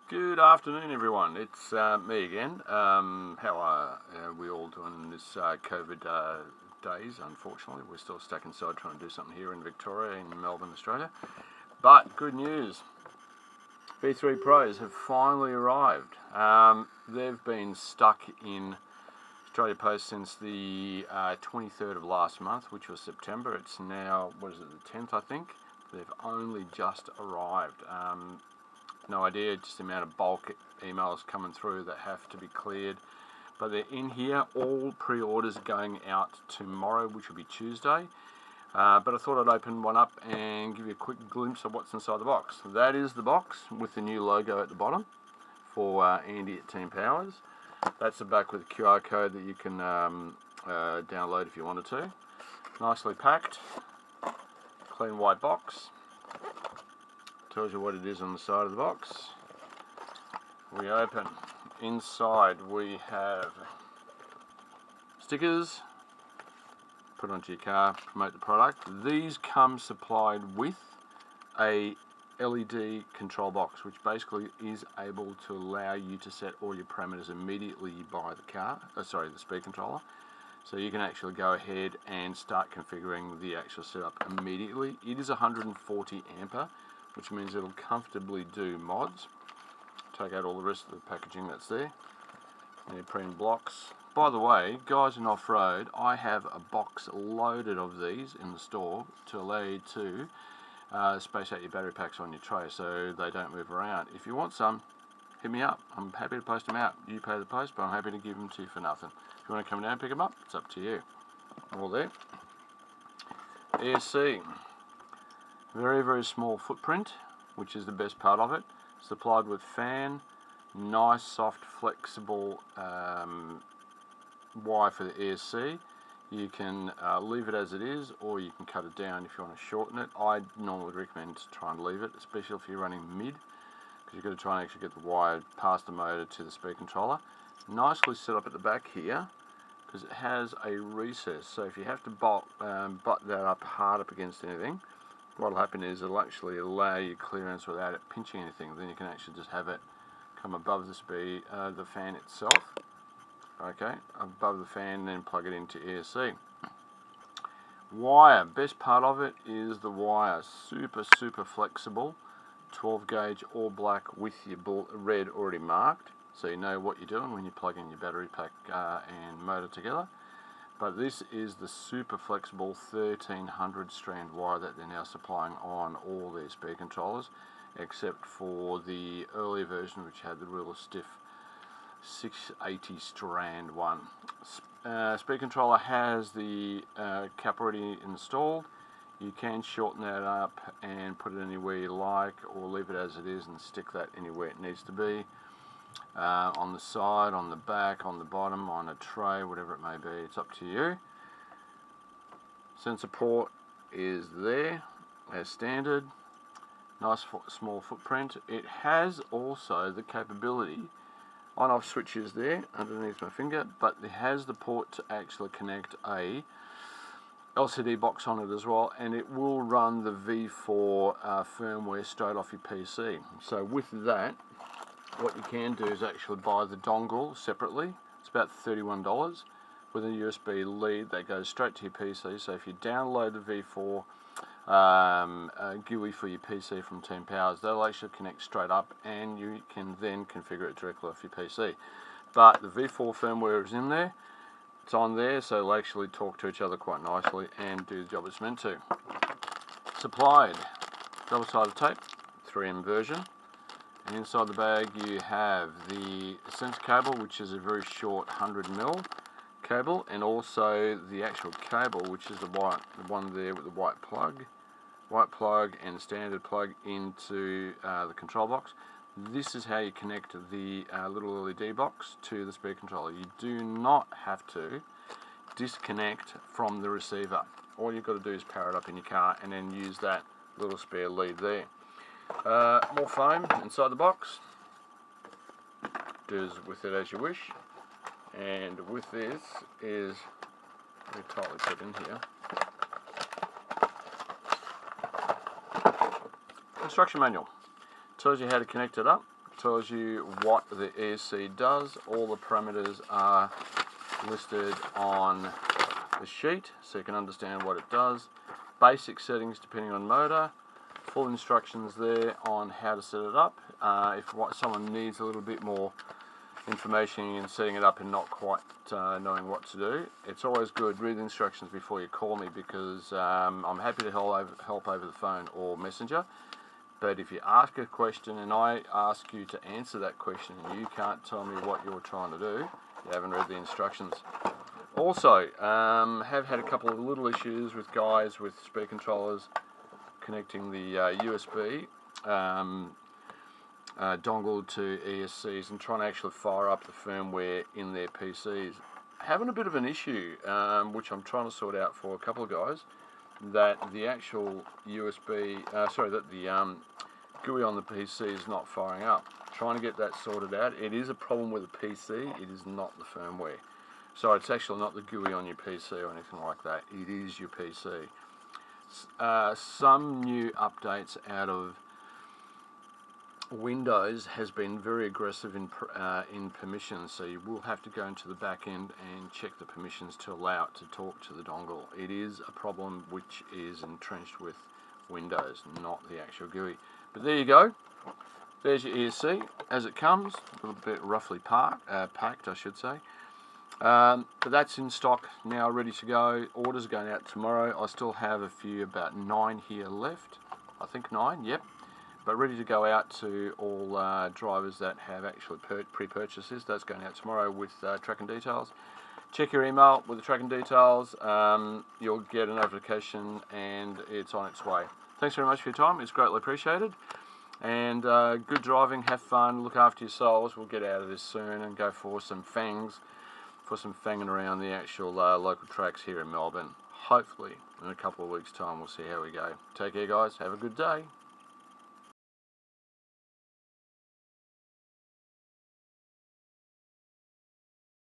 Good afternoon, everyone. It's me again. How are we all doing in this COVID days? Unfortunately, we're still stuck inside trying to do something here in Victoria, in Melbourne, Australia. But good news, V3 Pros have finally arrived. They've been stuck in Australia Post since the 23rd of last month, which was September. It's now, what is it, the 10th, I think? They've only just arrived. No idea, just the amount of bulk emails coming through that have to be cleared. But they're in here. All pre-orders are going out tomorrow, which will be Tuesday. But I thought I'd open one up and give you a quick glimpse of what's inside the box. That is the box with the new logo at the bottom for Andy at Team Powers. That's the back with a QR code that you can download if you wanted to. Nicely packed, clean white box. Tells you what it is on the side of the box. We open. Inside we have stickers. Put onto your car, promote the product. These come supplied with a LED control box, which basically is able to allow you to set all your parameters immediately by the car. The speed controller. So you can actually go ahead and start configuring the actual setup immediately. It is 140 ampere, which means it'll comfortably do mods. Take out all the rest of the packaging that's there. Neoprene blocks. By the way, guys in off-road, I have a box loaded of these in the store to allow you to space out your battery packs on your tray so they don't move around. If you want some, hit me up. I'm happy to post them out. You pay the post, but I'm happy to give them to you for nothing. If you want to come down and pick them up, it's up to you. All there. ESC. Very, very small footprint, which is the best part of it. Supplied with fan, nice, soft, flexible wire for the ESC. You can leave it as it is, or you can cut it down if you want to shorten it. I normally recommend to try and leave it, especially if you're running mid, because you've got to try and actually get the wire past the motor to the speed controller. Nicely set up at the back here, because it has a recess. So if you have to butt that up hard up against anything, what will happen is it'll actually allow you clearance without it pinching anything. Then you can actually just have it come above the speed, the fan itself. Okay, above the fan, and then plug it into ESC. Wire, best part of it is the wire. Super, super flexible. 12 gauge all black with your red already marked, so you know what you're doing when you plug in your battery pack and motor together. But this is the super flexible 1300 strand wire that they're now supplying on all their speed controllers, except for the earlier version which had the real stiff 680 strand one. Speed controller has the cap already installed. You can shorten that up and put it anywhere you like, or leave it as it is and stick that anywhere it needs to be. On the side, on the back, on the bottom, on a tray, whatever it may be, it's up to you. Sensor port is there as standard. Nice small footprint. It has also the capability, on-off switches there underneath my finger, but it has the port to actually connect a LCD box on it as well, and it will run the V4 firmware straight off your PC. So with that, what you can do is actually buy the dongle separately. It's about $31 with a USB lead that goes straight to your PC. So if you download the V4 GUI for your PC from Team Powers, they'll actually connect straight up, and you can then configure it directly off your PC. But the V4 firmware is in there. It's on there, so they'll actually talk to each other quite nicely and do the job it's meant to. Supplied double-sided tape, 3M version. And inside the bag you have the sensor cable, which is a very short 100mm cable, and also the actual cable, which is the one there with the white plug and the standard plug into the control box. This is how you connect the little LED box to the speed controller. You do not have to disconnect from the receiver. All you've got to do is power it up in your car and then use that little spare lead there. More foam inside the box. Do with it as you wish. And with this is very tightly put in here. Instruction manual. Tells you how to connect it up. tells you what the ESC does. All the parameters are listed on the sheet so you can understand what it does. Basic settings depending on motor. Full instructions there on how to set it up. If someone needs a little bit more information in setting it up and not quite knowing what to do, it's always good, read the instructions before you call me, because I'm happy to help over the phone or messenger. But if you ask a question and I ask you to answer that question and you can't tell me what you're trying to do, you haven't read the instructions. Also, have had a couple of little issues with guys with speed controllers connecting the USB dongle to ESCs and trying to actually fire up the firmware in their PCs. Having a bit of an issue, which I'm trying to sort out for a couple of guys, that the actual USB, that the GUI on the PC is not firing up. Trying to get that sorted out. It is a problem with the PC, it is not the firmware. So it's actually not the GUI on your PC or anything like that, it is your PC. Some new updates out of Windows has been very aggressive in permissions, so you will have to go into the back end and check the permissions to allow it to talk to the dongle. It is a problem which is entrenched with Windows, not the actual GUI. But there you go. There's your ESC as it comes, a little bit roughly packed, I should say. But that's in stock now, ready to go. Orders are going out tomorrow. I still have a few, about 9 here left. I think 9, yep. But ready to go out to all drivers that have actually pre-purchased this. That's going out tomorrow with tracking details. Check your email with the tracking details. You'll get a notification and it's on its way. Thanks very much for your time. It's greatly appreciated. And good driving, have fun, look after yourselves. We'll get out of this soon and go for some fanging around the actual local tracks here in Melbourne. Hopefully in a couple of weeks' time we'll see how we go. Take care guys, have a good day.